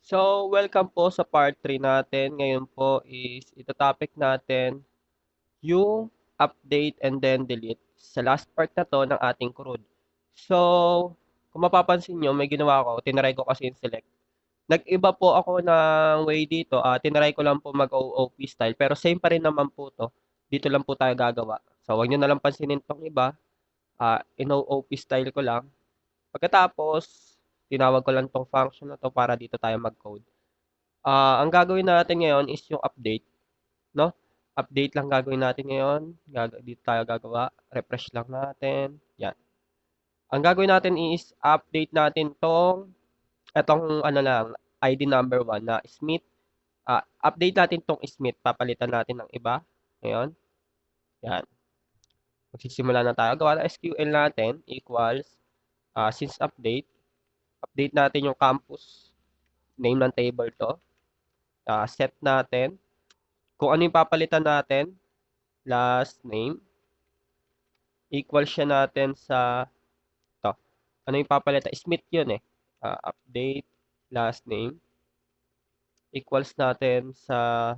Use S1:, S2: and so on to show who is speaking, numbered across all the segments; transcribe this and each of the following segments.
S1: So, welcome po sa part 3 natin. Ngayon po is ito-topic natin yung update and then delete sa last part na to ng ating CRUD. So, kung mapapansin nyo, may ginawa ko, tinry ko kasi yung select. Nag-iba po ako ng way dito, tinry ko lang po mag-OOP style, pero same pa rin naman po to. Dito lang po tayo gagawa. So, wag nyo na lang pansinin tong iba, in-OOP style ko lang. Pagkatapos, tinawag ko lang tong function na to para dito tayo mag-code. Ang gagawin natin ngayon is yung update, no? Update lang gagawin natin ngayon. Dito tayo gagawa. Refresh lang natin. Yan. Ang gagawin natin is update natin etong ano lang, ID number 1 na Smith. Update natin tong Smith. Papalitan natin ng iba. Ngayon. Yan. Magsisimula na tayo. Gawa ng SQL natin equals since update. Update natin yung campus name ng table to. Set natin kung ano yung papalitan natin, last name, equal siya natin sa to. Ano yung papalitan? Smith yun eh. Update, last name, equals natin sa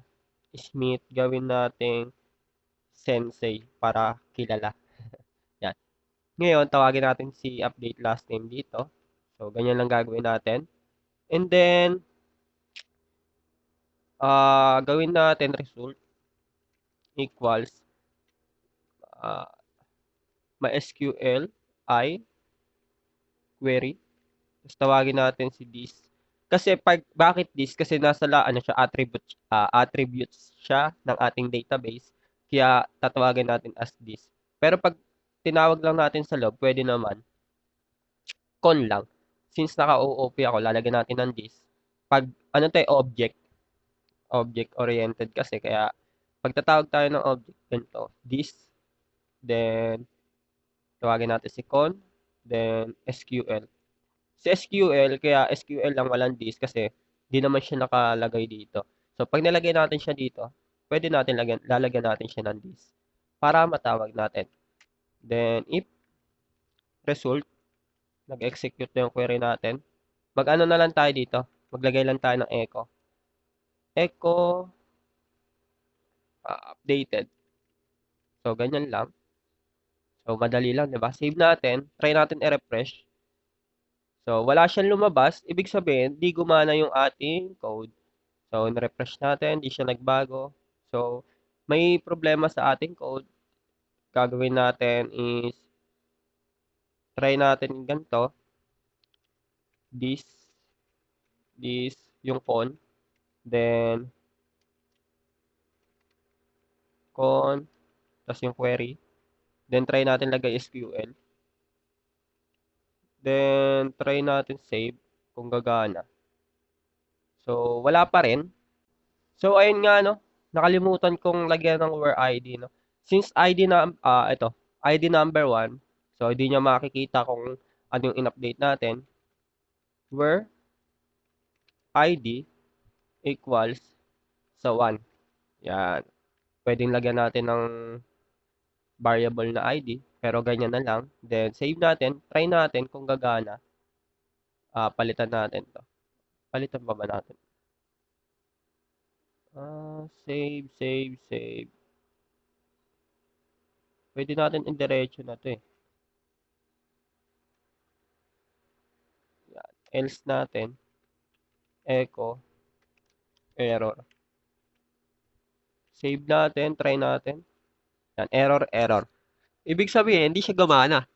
S1: Smith, gawin nating sensei para kilala. Yan. Ngayon, tawagin natin si update last name dito. So, ganyan lang gagawin natin. And then, gawin natin result equals uh, MySQL I query. Tapos tawagin natin si this. Kasi bakit this? Kasi nasa ano siya, attributes siya ng ating database. Kaya tatawagin natin as this. Pero pag tinawag lang natin sa loob, pwede naman con lang. Since naka-OOP ako, lalagyan natin ng this. Pag ano tayo, object oriented kasi kaya pag tatawag tayo ng object ganito, this, then tawagin natin si con, then SQL. Si SQL, kaya SQL lang walang this kasi di naman siya nakalagay dito. So, pag nilagay natin siya dito, pwede natin lalagyan natin siya ng this para matawag natin. Then, if result, nag-execute na yung query natin, mag-ano na lang tayo dito, maglagay lang tayo ng echo. Echo updated. So, ganyan lang. So, madali lang, di ba? Save natin, try natin i-refresh. So, wala siyang lumabas, ibig sabihin, di gumana yung ating code. So, na-refresh natin, hindi siya nagbago. So, may problema sa ating code. Gagawin natin is, try natin ganito. This, yung con. Then, con, tapos yung query. Then, try natin lagay SQL. Then, try natin save kung gagana. So, wala pa rin. So, ayun nga, no? Nakalimutan kong lagyan ng where ID, no? Since ID number 1, so hindi niya makikita kung ano yung in-update natin. Where ID equals sa 1. Yan. Pwedeng lagyan natin ng variable na ID, pero ganyan na lang. Then, save natin. Try natin kung gagana. Palitan natin to. Palitan pa ba natin? Save. Pwede natin indiretso na to eh. Yan. Else natin. Echo. Error. Save natin. Try natin. Yan. Error. Ibig sabihin, hindi siya gumana.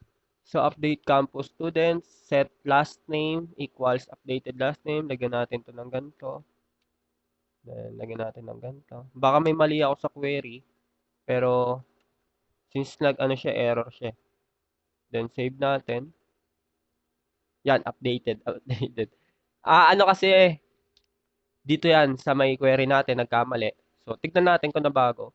S1: So, update campus students, set last name equals updated last name. Lagyan natin to ng ganito. Then, lagyan natin ng ganito. Baka may mali ako sa query. Pero, since nag-ano siya, error siya. Then, save natin. Yan, updated. Ano kasi, dito yan, sa may query natin, nagkamali. So, tignan natin kung nabago.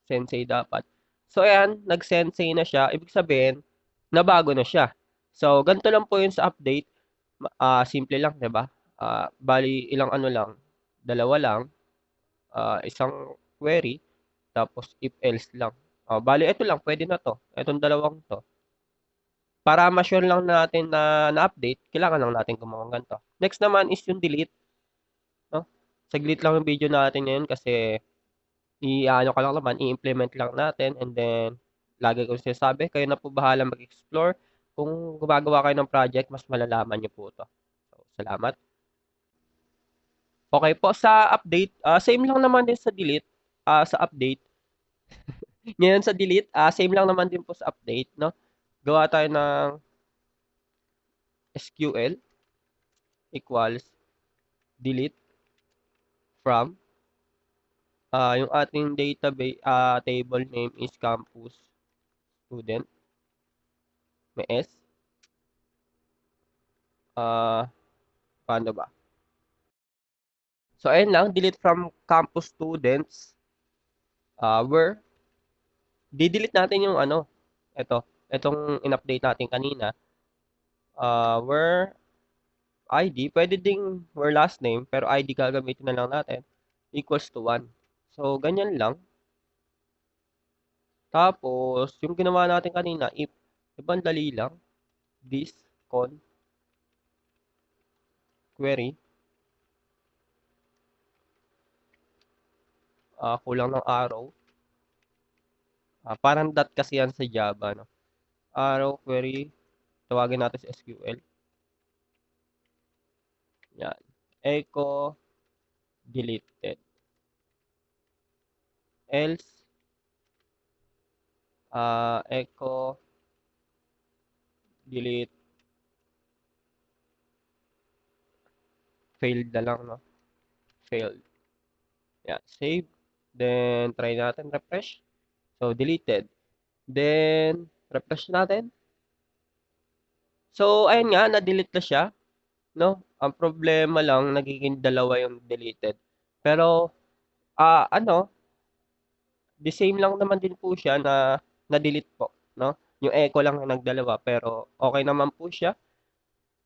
S1: Sensei dapat. So, ayan, nag-sensei na siya. Ibig sabihin, nabago na siya. So, ganito lang po yun sa update. Simple lang, 'di ba? Bali ilang ano lang, dalawa lang, isang query, tapos if else lang. Bali ito lang, pwede na 'to. Itong dalawang 'to. Para ma-sure lang natin na na-update, kailangan lang natin gumawa ng ganito. Next naman is yung delete, no? Saglit lang yung video natin ngayon kasi i-ano ka lang naman, i-implement lang natin and then lagi kong sinasabi, kayo na po bahala mag-explore. Kung gumagawa kayo ng project, mas malalaman niyo po 'to. So, salamat. Okay po, sa update, same lang naman din sa delete, sa update. Ngayon sa delete, same lang naman din po sa update, no? Gawa tayo ng SQL equals delete from, yung ating database, table name is campus student, may S. Ah, paano ba? So, ayun lang, delete from campus students, where di-delete natin yung ano, etong in-update natin kanina, where ID, pwede ding where last name, pero ID gagamitin na lang natin, equals to 1. So, ganyan lang. Tapos, yung ginawa natin kanina, if, ibang dali lang, this, con, query, kulang ng arrow, parang dot kasi yan sa Java, no? Arrow, query, tawagin natin sa SQL, yan, echo, deleted, else, echo, delete, failed na lang, no? Failed. Yan, save. Then, try natin, refresh. So, deleted. Then, refresh natin. So, ayun nga, na-delete na siya, no? Ang problema lang, nagiging dalawa yung deleted. Pero, ano, the same lang naman din po siya na na-delete po, no? Yung echo lang ang nagdalawa, pero okay naman po siya.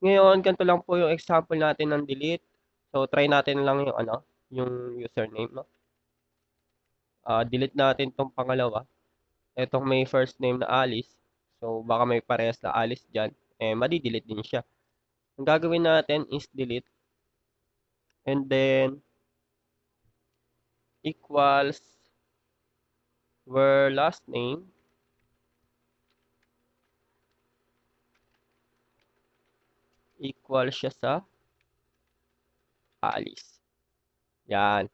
S1: Ngayon, ganito lang po yung example natin ng delete. So, try natin lang yung ano, yung username, no? Delete natin tong pangalawa. Etong may first name na Alice. So, baka may parehas na Alice dyan. Eh, madi-delete din siya. Ang gagawin natin is delete. And then, equals where last name equals siya sa Alice. Yan.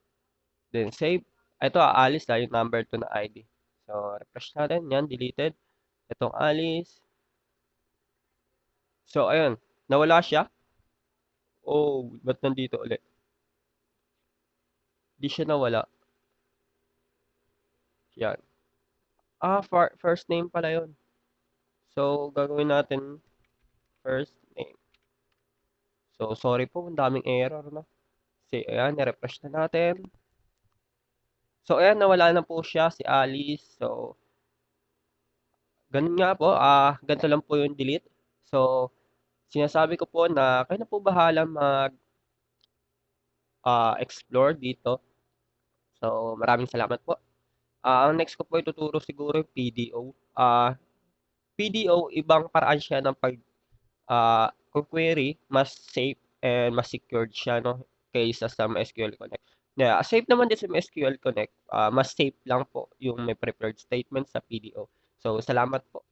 S1: Then, save. Ito, Alice yung number 2 na ID. So, refresh natin. Yan, deleted. Itong Alice. So, ayun. Nawala siya. Oh, ba't nandito ulit? Di siya nawala. Yan. First name pala yun. So, gagawin natin first name. So, sorry po, ang daming error, no? Kasi, ayan, i-refresh na natin. So, ayan, nawala na po siya, si Alice. So, ganun nga po, ganito lang po yung delete. So, sinasabi ko po na kayo na po bahala explore dito. So, maraming salamat po. Ang next ko po ituturo siguro yung PDO. PDO, ibang paraan siya ng kung query, mas safe and mas secured siya, no? Kaysa sa MySQL Connect. Yeah, safe naman din sa MySQL Connect. Mas safe lang po yung may preferred statement sa PDO. So, salamat po.